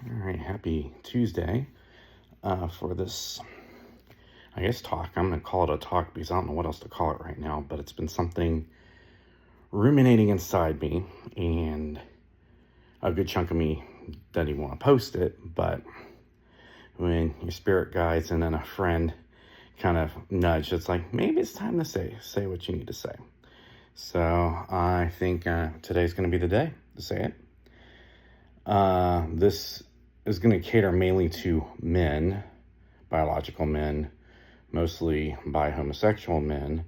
All right, happy Tuesday for this, I guess, talk. I'm going to call it a talk because I don't know what else to call it right now, but it's been something ruminating inside me, and a good chunk of me doesn't even want to post it, but when your spirit guides and then a friend kind of nudge, it's like, maybe it's time to say what you need to say. So I think today's going to be the day to say it. This is going to cater mainly to men, biological men, mostly by homosexual men,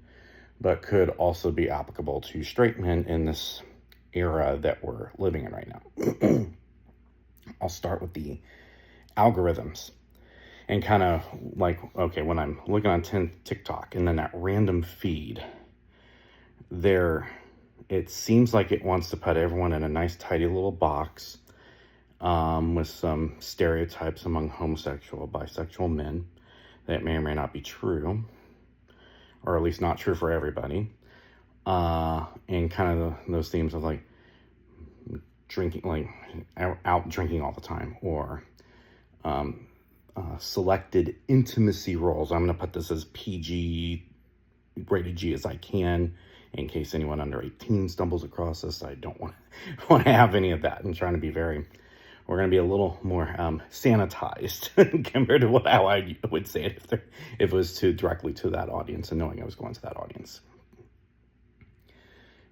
but could also be applicable to straight men in this era that we're living in right now. I'll start with the algorithms and kind of like, okay, when I'm looking on TikTok and then that random feed there, it seems like it wants to put everyone in a nice, tidy little box with some stereotypes among homosexual, bisexual men that may or may not be true, or at least not true for everybody. And kind of those themes of like drinking, like out drinking all the time, or selected intimacy roles. I'm going to put this as PG, rated G as I can, in case anyone under 18 stumbles across this. I don't want to have any of that. I'm trying to be we're going to be a little more sanitized compared to how I would say it if it was directly to that audience and knowing I was going to that audience.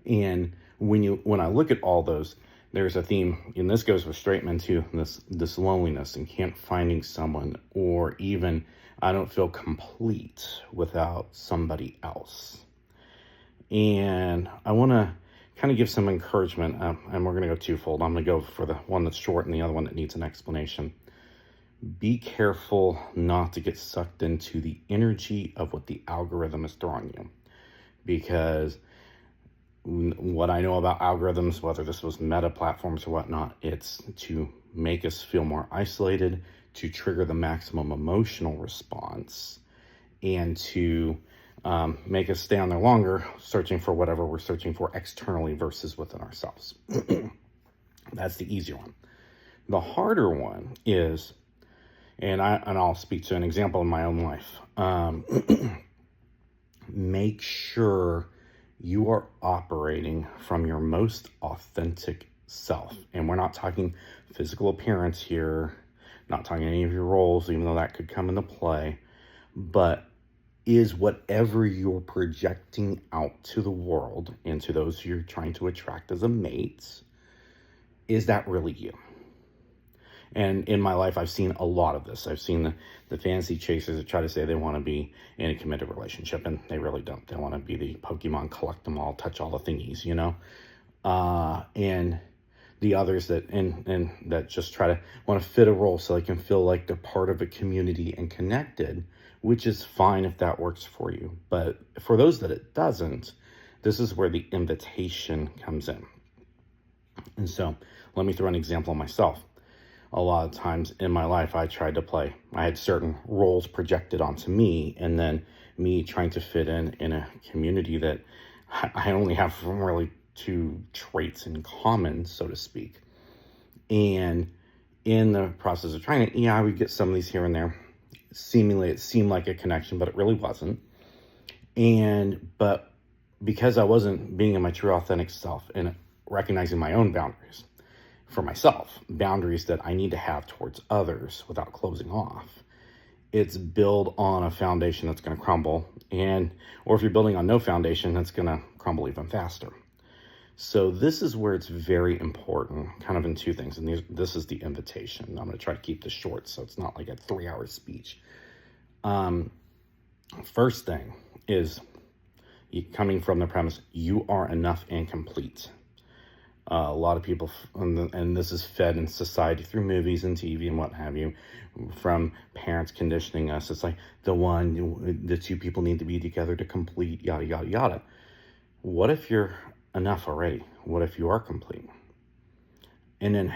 And when I look at all those, there's a theme, and this goes with straight men too, this loneliness and can't finding someone, or even I don't feel complete without somebody else. And I want to kind of give some encouragement, and we're going to go twofold. I'm going to go for the one that's short and the other one that needs an explanation. Be careful not to get sucked into the energy of what the algorithm is throwing you, because what I know about algorithms, whether this was meta platforms or whatnot, it's to make us feel more isolated, to trigger the maximum emotional response, and to make us stay on there longer, searching for whatever we're searching for externally versus within ourselves. That's the easier one. The harder one is, and I'll speak to an example in my own life. Make sure you are operating from your most authentic self. And we're not talking physical appearance here, not talking any of your roles, even though that could come into play, but is whatever you're projecting out to the world and to those you're trying to attract as a mate, is that really you? And in my life, I've seen a lot of this. I've seen the fantasy chasers that try to say they want to be in a committed relationship, and they really don't. They want to be the Pokemon, collect them all, touch all the thingies, and the others that and that just try to want to fit a role so they can feel like they're part of a community and connected, which is fine if that works for you. But for those that it doesn't, this is where the invitation comes in. And so let me throw an example of myself. A lot of times in my life, I had certain roles projected onto me, and then me trying to fit in a community that I only have really two traits in common, so to speak. And in the process of trying it, I would get some of these here and there. Seemingly, it seemed like a connection, but it really wasn't. But because I wasn't being in my true authentic self and recognizing my own boundaries for myself, boundaries that I need to have towards others without closing off, it's built on a foundation that's going to crumble. Or if you're building on no foundation, that's going to crumble even faster. So this is where it's very important, kind of in two things. And this is the invitation. I'm going to try to keep this short so it's not like a 3-hour speech. First thing is coming from the premise, you are enough and complete. A lot of people, and this is fed in society through movies and TV and what have you, from parents conditioning us. It's like the two people need to be together to complete, yada, yada, yada. What if you're enough already? What if you are complete? And then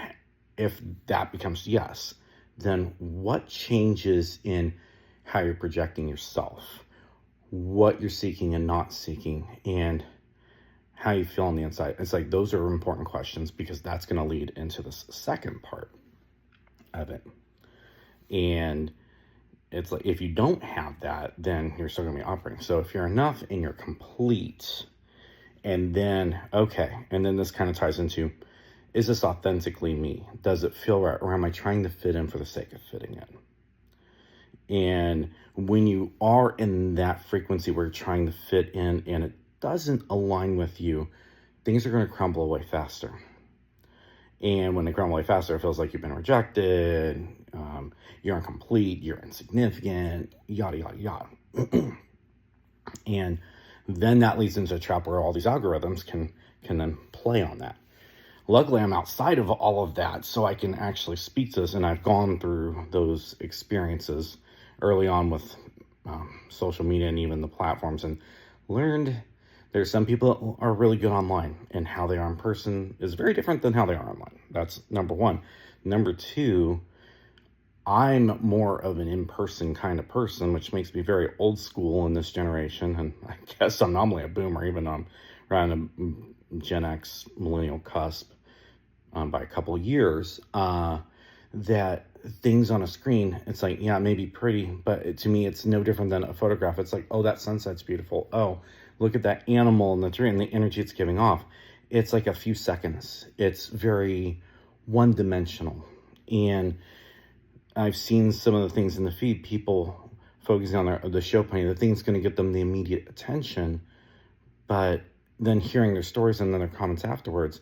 if that becomes yes, then what changes in how you're projecting yourself, what you're seeking and not seeking, and how you feel on the inside? It's like those are important questions, because that's going to lead into this second part. of it. And it's like, if you don't have that, then you're still going to be operating. So if you're enough and you're complete, and then, okay, and then this kind of ties into, is this authentically me? Does it feel right? Or am I trying to fit in for the sake of fitting in? And when you are in that frequency where you're trying to fit in and it doesn't align with you, things are going to crumble away faster. And when they crumble away faster, it feels like you've been rejected, you're incomplete, you're insignificant, yada, yada, yada. And then that leads into a trap where all these algorithms can then play on that. Luckily, I'm outside of all of that, so I can actually speak to this, and I've gone through those experiences early on with social media and even the platforms, and learned there's some people that are really good online, and how they are in person is very different than how they are online. That's number one. Number two, I'm more of an in-person kind of person, which makes me very old school in this generation. And I guess I'm normally a boomer, even though I'm around a Gen X millennial cusp by a couple of years. That things on a screen, it's like, yeah, it may be pretty, but to me, it's no different than a photograph. It's like, oh, that sunset's beautiful. Oh, look at that animal in the tree and the energy it's giving off. It's like a few seconds. It's very one-dimensional. And I've seen some of the things in the feed, people focusing on the show pony, the thing's going to get them the immediate attention, but then hearing their stories and then their comments afterwards,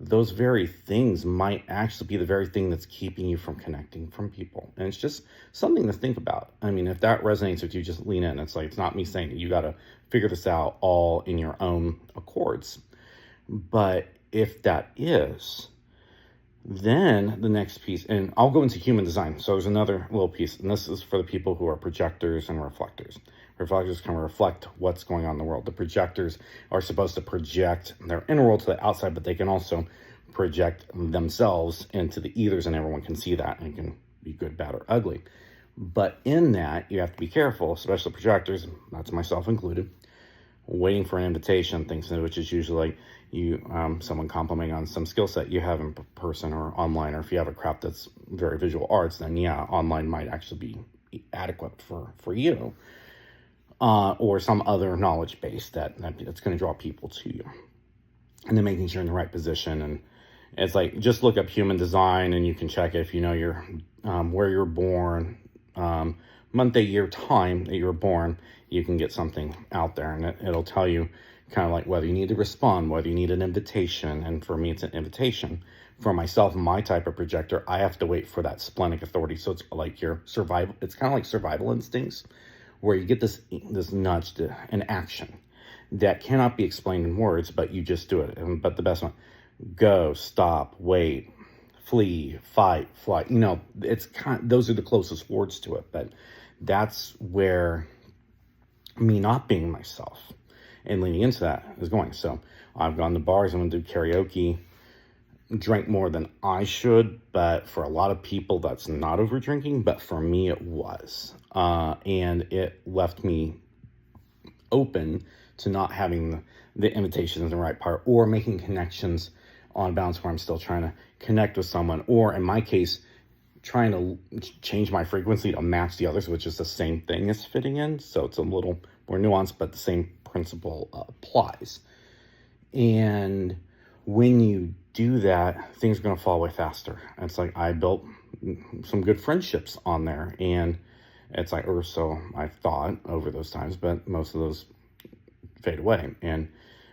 those very things might actually be the very thing that's keeping you from connecting from people. And it's just something to think about. I mean, if that resonates with you, just lean in. It's like, it's not me saying that you got to figure this out all in your own accords. But if that is, then the next piece, and I'll go into human design. So there's another little piece, and this is for the people who are projectors and reflectors. Reflectors can reflect what's going on in the world. The projectors are supposed to project their inner world to the outside, but they can also project themselves into the ethers, and everyone can see that, and it can be good, bad, or ugly. But in that, you have to be careful, especially projectors, that's myself included, waiting for an invitation, things, which is usually like someone complimenting on some skill set you have in person or online, or if you have a craft that's very visual arts, then yeah, online might actually be adequate for you, or some other knowledge base that's going to draw people to you. And then making sure you're in the right position. And it's like, just look up human design and you can check it if you know your where you're born, month, day, year, time that you were born. You can get something out there, and it'll tell you kind of like whether you need to respond, whether you need an invitation. And for me, it's an invitation. For myself, my type of projector, I have to wait for that splenic authority. So it's like your survival. It's kind of like survival instincts, where you get this nudge to an action that cannot be explained in words, but you just do it. But the best one, go, stop, wait, flee, fight, flight. You know, it's those are the closest words to it. But that's where me not being myself and leaning into that is going. So I've gone to bars, I'm going to do karaoke, drank more than I should, but for a lot of people that's not over drinking, but for me it was. And it left me open to not having the invitation in the right part, or making connections on balance where I'm still trying to connect with someone, or in my case, trying to change my frequency to match the others, which is the same thing as fitting in. So it's a little more nuanced, but the same principle applies. And when you do that, things are going to fall away faster. And it's like, I built some good friendships on there, and it's like, or so I thought over those times, but most of those fade away. And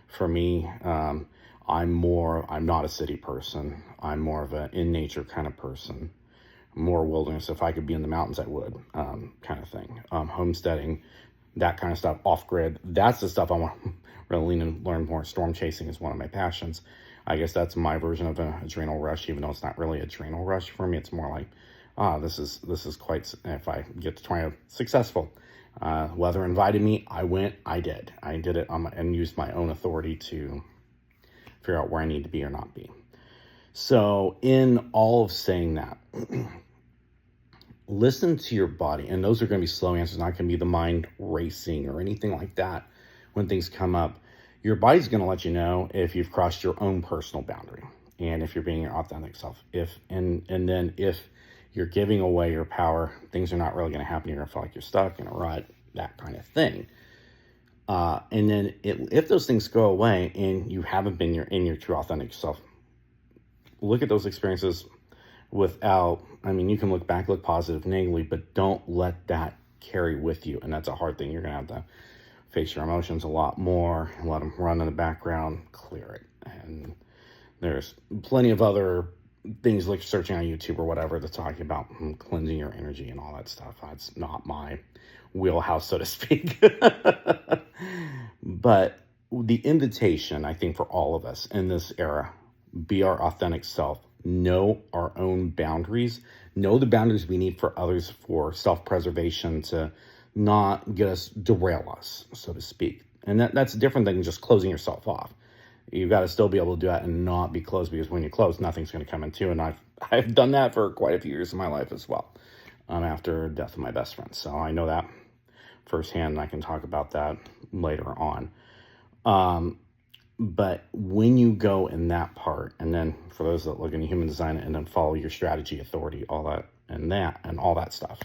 for me, I'm not a city person. I'm more of an in nature kind of person, more wilderness. If I could be in the mountains, I would, kind of thing. Homesteading, that kind of stuff, off grid. That's the stuff I want to really lean and learn more. Storm chasing is one of my passions. I guess that's my version of an adrenal rush, even though it's not really adrenal rush for me. It's more like, this is quite, if I get to try successful. Weather invited me, I went, I did it and used my own authority to figure out where I need to be or not be. So in all of saying that, listen to your body, and those are going to be slow answers, not going to be the mind racing or anything like that. When things come up, your body's going to let you know if you've crossed your own personal boundary, and if you're being your authentic self. If You're giving away your power. Things are not really going to happen. You're going to feel like you're stuck in a rut, that kind of thing. And then if those things go away and you haven't been in your true authentic self, look at those experiences without, I mean, you can look back, look positive, negatively, but don't let that carry with you. And that's a hard thing. You're going to have to face your emotions a lot more and let them run in the background, clear it. And there's plenty of other things like searching on YouTube or whatever that's talking about cleansing your energy and all that stuff. That's not my wheelhouse, so to speak. But the invitation, I think, for all of us in this era, be our authentic self, know our own boundaries, know the boundaries we need for others for self-preservation to not derail us, so to speak. And that's different than just closing yourself off. You've got to still be able to do that and not be closed, because when you close, nothing's going to come into. And I've done that for quite a few years in my life as well, after the death of my best friend. So I know that firsthand, and I can talk about that later on. But when you go in that part, and then for those that look into human design and then follow your strategy, authority, all that, and all that stuff,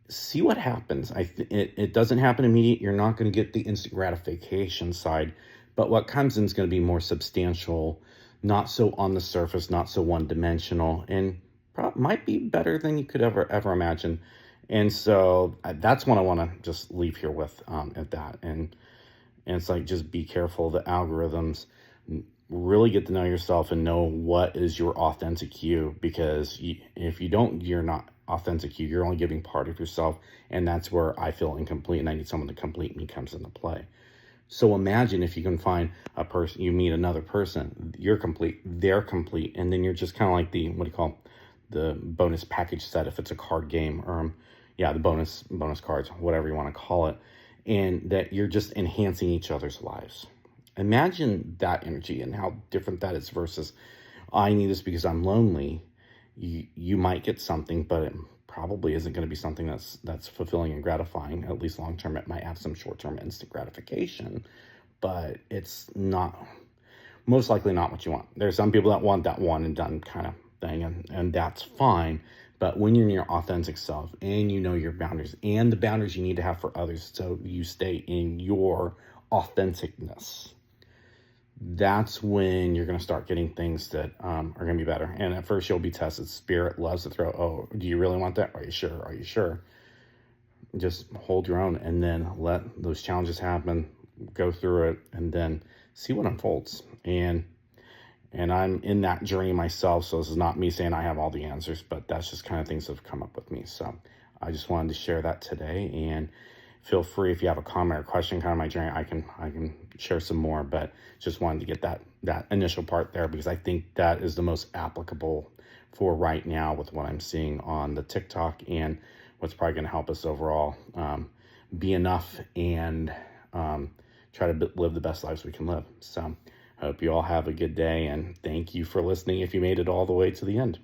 see what happens. It doesn't happen immediate. You're not going to get the instant gratification side, but what comes in is going to be more substantial, not so on the surface, not so one-dimensional, and might be better than you could ever imagine. And so that's what I want to just leave here with at that. And it's like, just be careful of the algorithms. Really get to know yourself and know what is your authentic you, because if you don't, you're not authentic you. You're only giving part of yourself, and that's where I feel incomplete, and I need someone to complete me comes into play. So imagine if you can find a person, you meet another person, you're complete, they're complete, and then you're just kind of like the bonus package set if it's a card game, or the bonus cards, whatever you want to call it, and that you're just enhancing each other's lives. Imagine that energy and how different that is versus, I need this because I'm lonely. You might get something, but it probably isn't going to be something that's fulfilling and gratifying. At least long term, it might have some short term instant gratification, but it's not, most likely not what you want. There's some people that want that one and done kind of thing, and that's fine. But when you're in your authentic self and you know your boundaries and the boundaries you need to have for others, so you stay in your authenticness, that's when you're going to start getting things that are going to be better. And at first you'll be tested. Spirit loves to throw, oh, do you really want that? Are you sure? Are you sure? Just hold your own, and then let those challenges happen, go through it, and then see what unfolds. And I'm in that journey myself, so this is not me saying I have all the answers, but that's just kind of things that have come up with me. So I just wanted to share that today, and feel free if you have a comment or question kind of my journey, I can share some more, but just wanted to get that initial part there, because I think that is the most applicable for right now with what I'm seeing on the TikTok, and what's probably going to help us overall be enough and try to live the best lives we can live. So I hope you all have a good day, and thank you for listening if you made it all the way to the end.